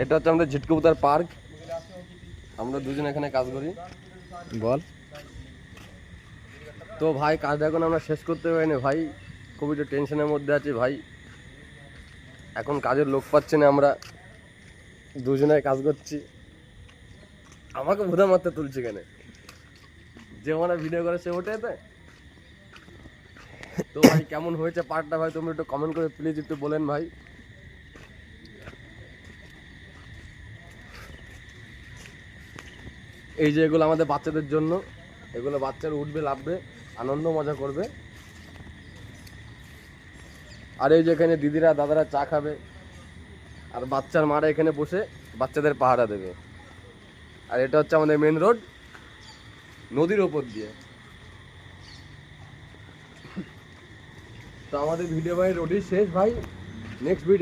এটা হচ্ছে আমাদের ঝিটকবুতার পার্ক। আমরা দুজন এখানে কাজ করি। বল। তো ভাই কাজ এখন আমরা শেষ করতে পারিনি ভাই, খুবই তো টেনশনের মধ্যে আছি ভাই। এখন কাজের লোক পাচ্ছি না, আমরা দুজনে কাজ করছি। আমাকে ভুদা মারতে তুলছি কেন? যে মানে ভিডিও করে সে ওঠে এতে। তো ভাই কেমন হয়েছে পার্টটা ভাই তুমি একটু কমেন্ট করে প্লিজ একটু বলেন ভাই। এই যে এগুলো আমাদের বাচ্চাদের জন্য, এগুলো বাচ্চারা উঠবে লাফবে আনন্দ মজা করবে। আর এই যে এখানে দিদিরা দাদারা চা খাবে, আর বাচ্চার মারা এখানে বসে বাচ্চাদের পাহারা দেবে। আর এটা হচ্ছে আমাদের মেন রোড নদীর ওপর দিয়ে। তো আমাদের ভিডিও ভাই রোডই শেষ ভাই, নেক্সট ভিডিও